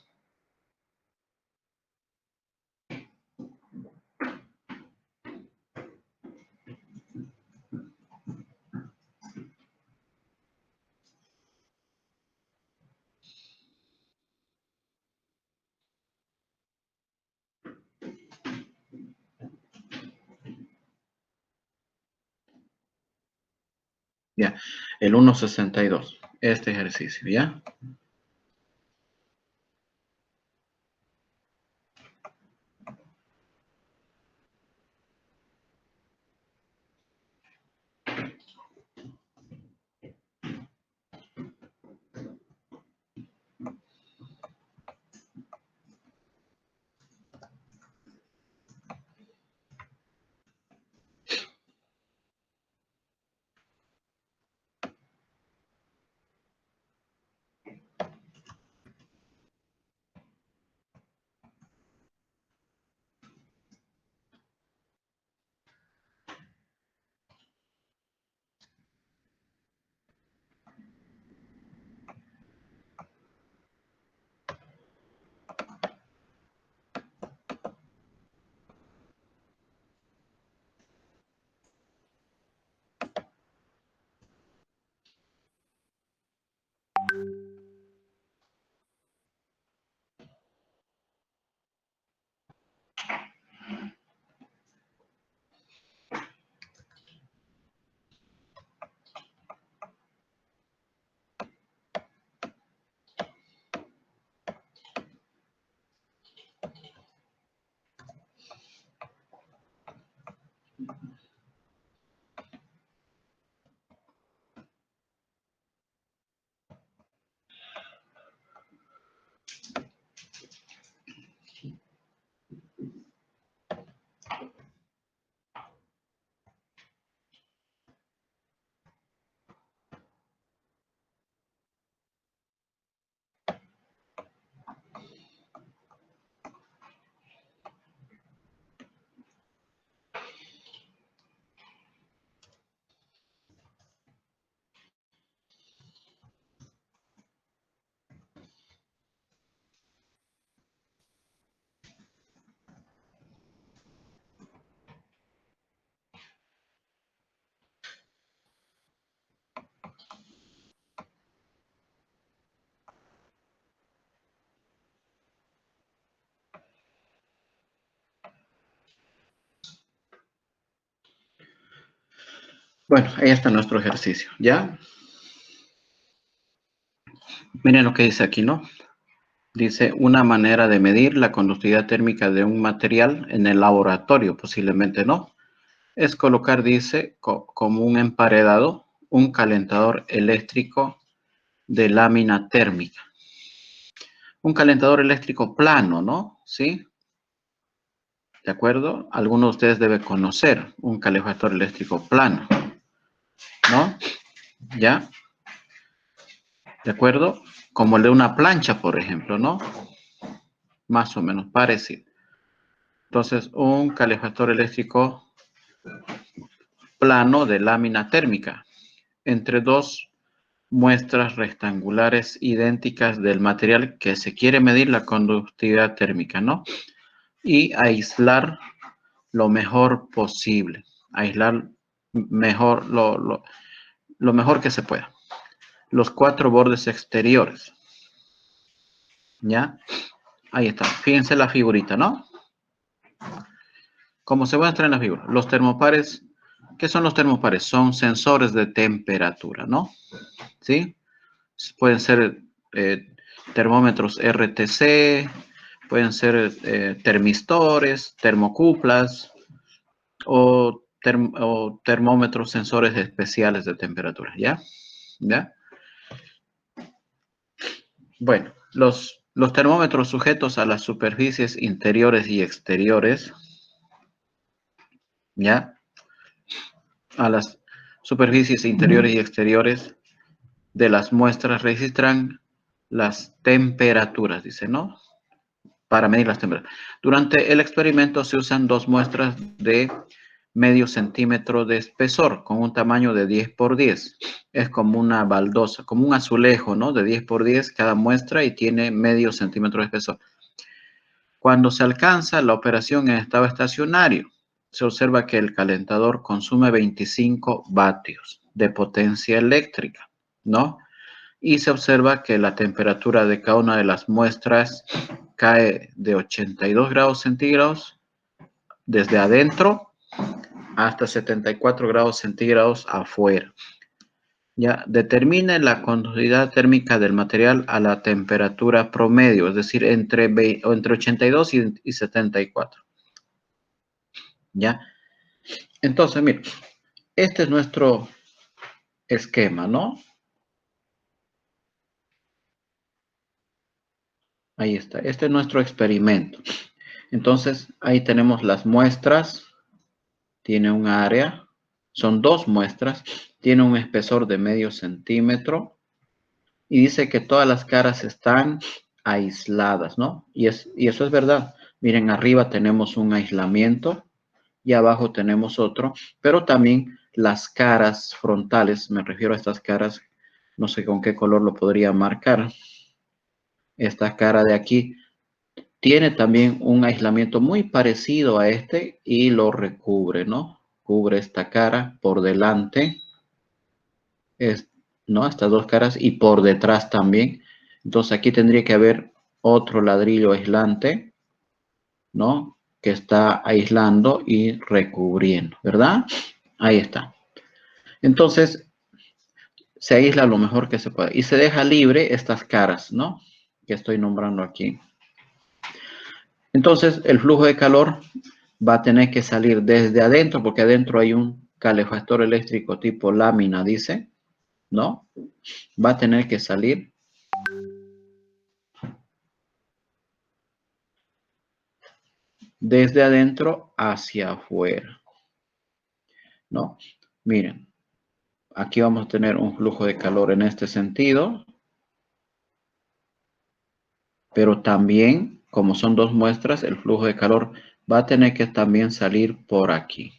Ya, el 1,62. Este ejercicio, ¿ya? Bueno, ahí está nuestro ejercicio, ¿ya? Miren lo que dice aquí, ¿no? Dice, una manera de medir la conductividad térmica de un material en el laboratorio, posiblemente no, es colocar, dice, como un emparedado, un calentador eléctrico de lámina térmica. Un calentador eléctrico plano, ¿no? ¿Sí? ¿De acuerdo? Algunos de ustedes deben conocer un calefactor eléctrico plano, ¿no? ¿Ya? ¿De acuerdo? Como el de una plancha, por ejemplo, ¿no? Más o menos parecido. Entonces, un calefactor eléctrico plano de lámina térmica entre dos muestras rectangulares idénticas del material que se quiere medir la conductividad térmica, ¿no? Y aislar lo mejor posible. Aislar mejor lo mejor que se pueda. Los 4 bordes exteriores. ¿Ya? Ahí está. Fíjense la figurita, ¿no? Como se muestra en la figura. Los termopares, ¿qué son los termopares? Son sensores de temperatura, ¿no? ¿Sí? Pueden ser termómetros RTC, pueden ser termistores, termocuplas o termómetros sensores especiales de temperatura, ¿ya? ¿Ya? Bueno, los termómetros sujetos a las superficies interiores y exteriores, ¿ya? A las superficies interiores y exteriores de las muestras registran las temperaturas, dice, ¿no? Para medir las temperaturas. Durante el experimento se usan 2 muestras de medio centímetro de espesor con un tamaño de 10 por 10. Es como una baldosa, como un azulejo, ¿no? De 10 por 10 cada muestra y tiene medio centímetro de espesor. Cuando se alcanza la operación en estado estacionario, se observa que el calentador consume 25 vatios de potencia eléctrica, ¿no? Y se observa que la temperatura de cada una de las muestras cae de 82 grados centígrados desde adentro hasta 74 grados centígrados afuera. Ya, determine la conductividad térmica del material a la temperatura promedio, es decir, entre 82 y 74. ¿Ya? Entonces, mire, este es nuestro esquema, ¿no? Ahí está, este es nuestro experimento. Entonces, ahí tenemos las muestras, tiene un área, son 2 muestras, tiene un espesor de medio centímetro y dice que todas las caras están aisladas, ¿no? Y eso es verdad. Miren, arriba tenemos un aislamiento y abajo tenemos otro, pero también las caras frontales, me refiero a estas caras, no sé con qué color lo podría marcar. Esta cara de aquí tiene también un aislamiento muy parecido a este y lo recubre, ¿no? Cubre esta cara por delante, ¿no? Estas 2 caras y por detrás también. Entonces aquí tendría que haber otro ladrillo aislante, ¿no? Que está aislando y recubriendo, ¿verdad? Ahí está. Entonces se aísla lo mejor que se puede y se deja libre estas caras, ¿no? Que estoy nombrando aquí. Entonces, el flujo de calor va a tener que salir desde adentro, porque adentro hay un calefactor eléctrico tipo lámina, dice, ¿no? Va a tener que salir desde adentro hacia afuera, ¿no? Miren, aquí vamos a tener un flujo de calor en este sentido, pero también, como son 2 muestras, el flujo de calor va a tener que también salir por aquí.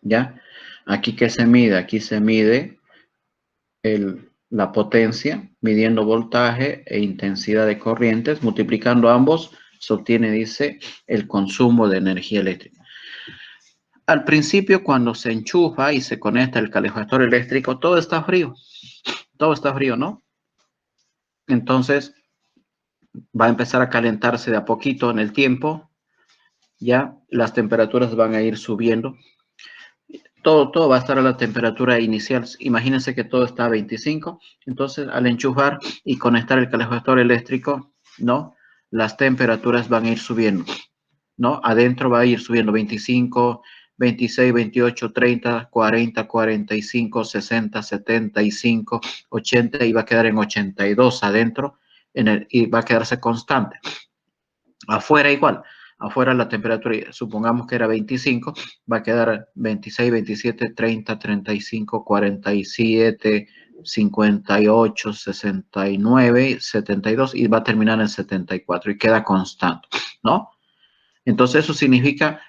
¿Ya? Aquí que se mide, aquí se mide la potencia, midiendo voltaje e intensidad de corrientes, multiplicando ambos, se obtiene, dice, el consumo de energía eléctrica. Al principio, cuando se enchufa y se conecta el calefactor eléctrico, todo está frío, ¿no? Entonces, va a empezar a calentarse de a poquito en el tiempo ya las temperaturas van a ir subiendo. Todo va a estar a la temperatura inicial. Imagínense que todo está a 25. Entonces, al enchufar y conectar el calefactor eléctrico, ¿no? Las temperaturas van a ir subiendo, ¿no? Adentro va a ir subiendo 25, 26, 28, 30, 40, 45, 60, 75, 80 y va a quedar en 82 adentro y va a quedarse constante. Afuera igual. Afuera la temperatura, supongamos que era 25, va a quedar 26, 27, 30, 35, 47, 58, 69, 72 y va a terminar en 74 y queda constante, ¿no? Entonces eso significa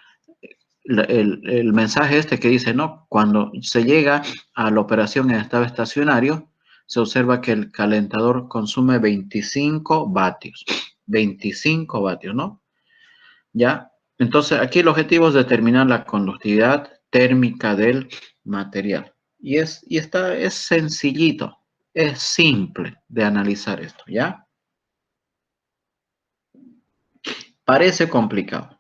el mensaje este que dice, ¿no? Cuando se llega a la operación en estado estacionario, se observa que el calentador consume 25 vatios. 25 vatios, ¿no? ¿Ya? Entonces, aquí el objetivo es determinar la conductividad térmica del material. Es sencillito, es simple de analizar esto, ¿ya? Parece complicado.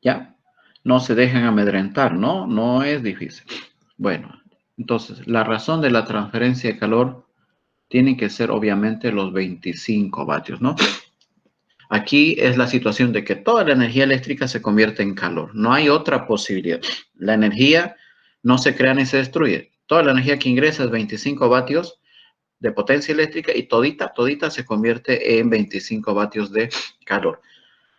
¿Ya? No se dejen amedrentar, ¿no? No es difícil. Bueno, entonces, la razón de la transferencia de calor tiene que ser obviamente los 25 vatios, ¿no? Aquí es la situación de que toda la energía eléctrica se convierte en calor. No hay otra posibilidad. La energía no se crea ni se destruye. Toda la energía que ingresa es 25 vatios de potencia eléctrica y todita se convierte en 25 vatios de calor.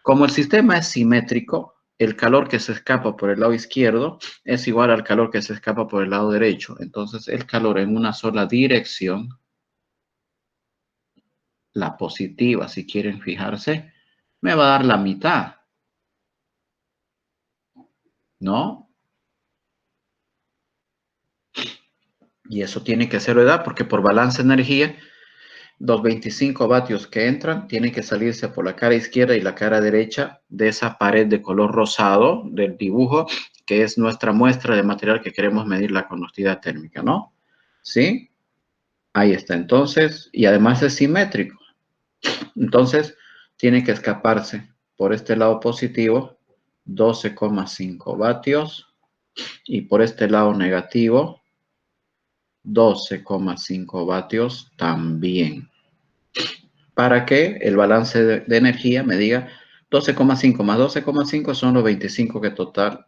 Como el sistema es simétrico, el calor que se escapa por el lado izquierdo es igual al calor que se escapa por el lado derecho. Entonces, el calor en una sola dirección, la positiva, si quieren fijarse, me va a dar la mitad, ¿no? Y eso tiene que ser verdad porque por balance de energía, los 25 vatios que entran tienen que salirse por la cara izquierda y la cara derecha de esa pared de color rosado del dibujo, que es nuestra muestra de material que queremos medir la conductividad térmica, ¿no? ¿Sí? Ahí está. Entonces, y además es simétrico. Entonces, tiene que escaparse por este lado positivo 12,5 vatios y por este lado negativo 12,5 vatios también. Para que el balance de energía me diga 12,5 más 12,5 son los 25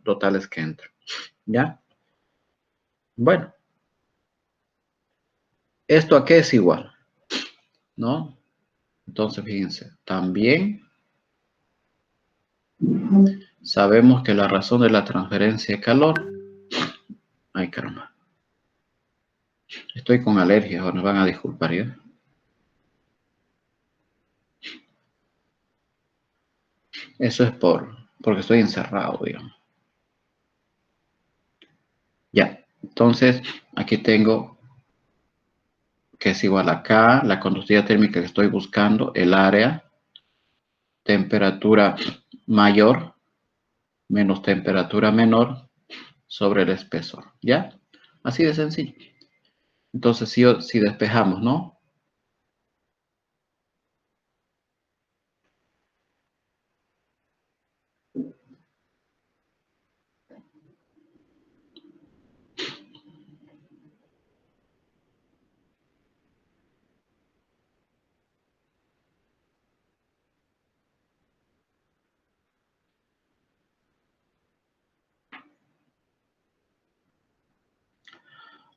totales que entran. ¿Ya? Bueno, ¿esto a qué es igual? ¿No? Entonces, fíjense, también sabemos que la razón de la transferencia de calor... Ay, caramba. Estoy con alergias, ahora nos van a disculpar, ¿ya? Eso es porque estoy encerrado, digamos. Ya, entonces aquí tengo que es igual a K, la conductividad térmica que estoy buscando, el área, temperatura mayor menos temperatura menor sobre el espesor, ¿ya? Así de sencillo. Entonces, si despejamos, ¿no?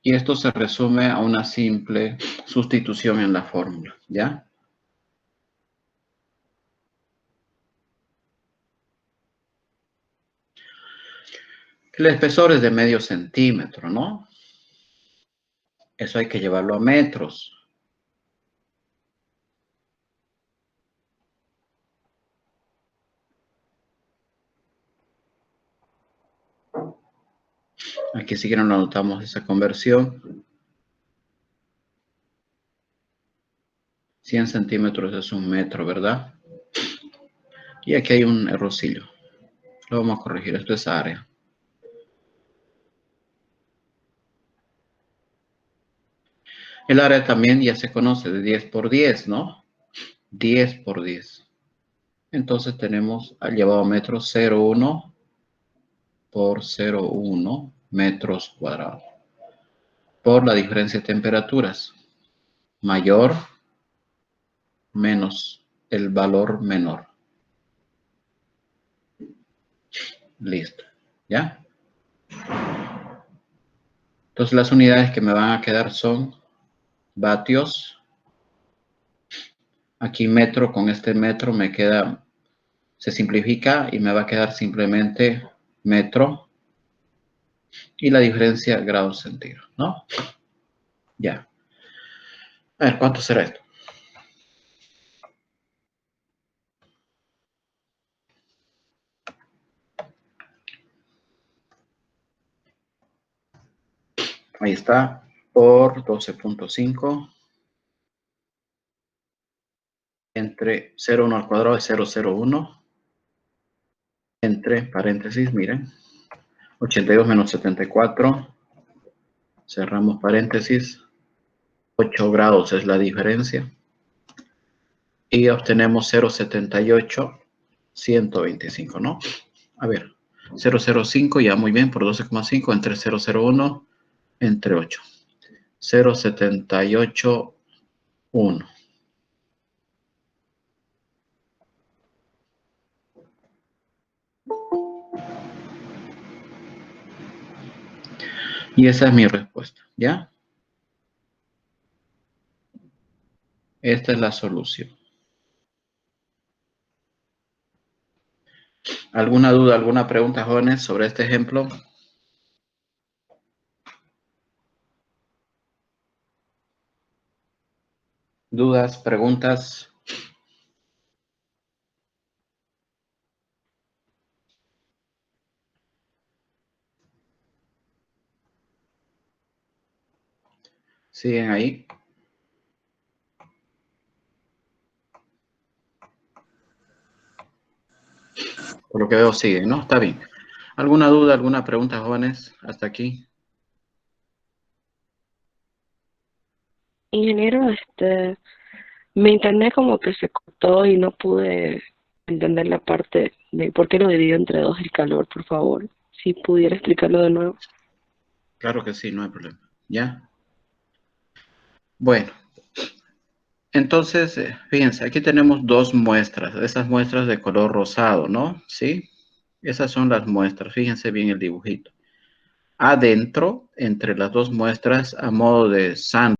Y esto se resume a una simple sustitución en la fórmula, ¿ya? El espesor es de medio centímetro, ¿no? Eso hay que llevarlo a metros. Aquí sí que no anotamos esa conversión. 100 centímetros es un metro, ¿verdad? Y aquí hay un errorcillo. Lo vamos a corregir. Esto es área. El área también ya se conoce de 10 por 10, ¿no? 10 por 10. Entonces tenemos al llevado a metros 0,1 por 0,1 metros cuadrados. Por la diferencia de temperaturas. Mayor menos el valor menor. Listo. ¿Ya? Entonces las unidades que me van a quedar son vatios. Aquí metro, con este metro me queda, se simplifica y me va a quedar simplemente metro. Y la diferencia grados centígrados, ¿no? Ya. A ver, ¿cuánto será esto? Ahí está, por 12.5 entre 0,1 al cuadrado es 0,01 entre paréntesis, miren, 82 menos 74, cerramos paréntesis, 8 grados es la diferencia y obtenemos 0,78, 125, ¿no? A ver, 0,05 ya muy bien por 12,5 entre 0,01 entre 8. 0,781. Y esa es mi respuesta, ¿ya? Esta es la solución. ¿Alguna duda, alguna pregunta, jóvenes, sobre este ejemplo? ¿Dudas, preguntas? ¿Siguen ahí? Por lo que veo, siguen, ¿no? Está bien. ¿Alguna duda, alguna pregunta, jóvenes? Hasta aquí. Ingeniero, mi internet como que se cortó y no pude entender la parte de por qué lo dividió entre dos el calor, por favor. Si pudiera explicarlo de nuevo. Claro que sí, no hay problema. ¿Ya? Bueno. Entonces, fíjense, aquí tenemos dos muestras. Esas muestras de color rosado, ¿no? ¿Sí? Esas son las muestras. Fíjense bien el dibujito. Adentro, entre las dos muestras, a modo de sándwich,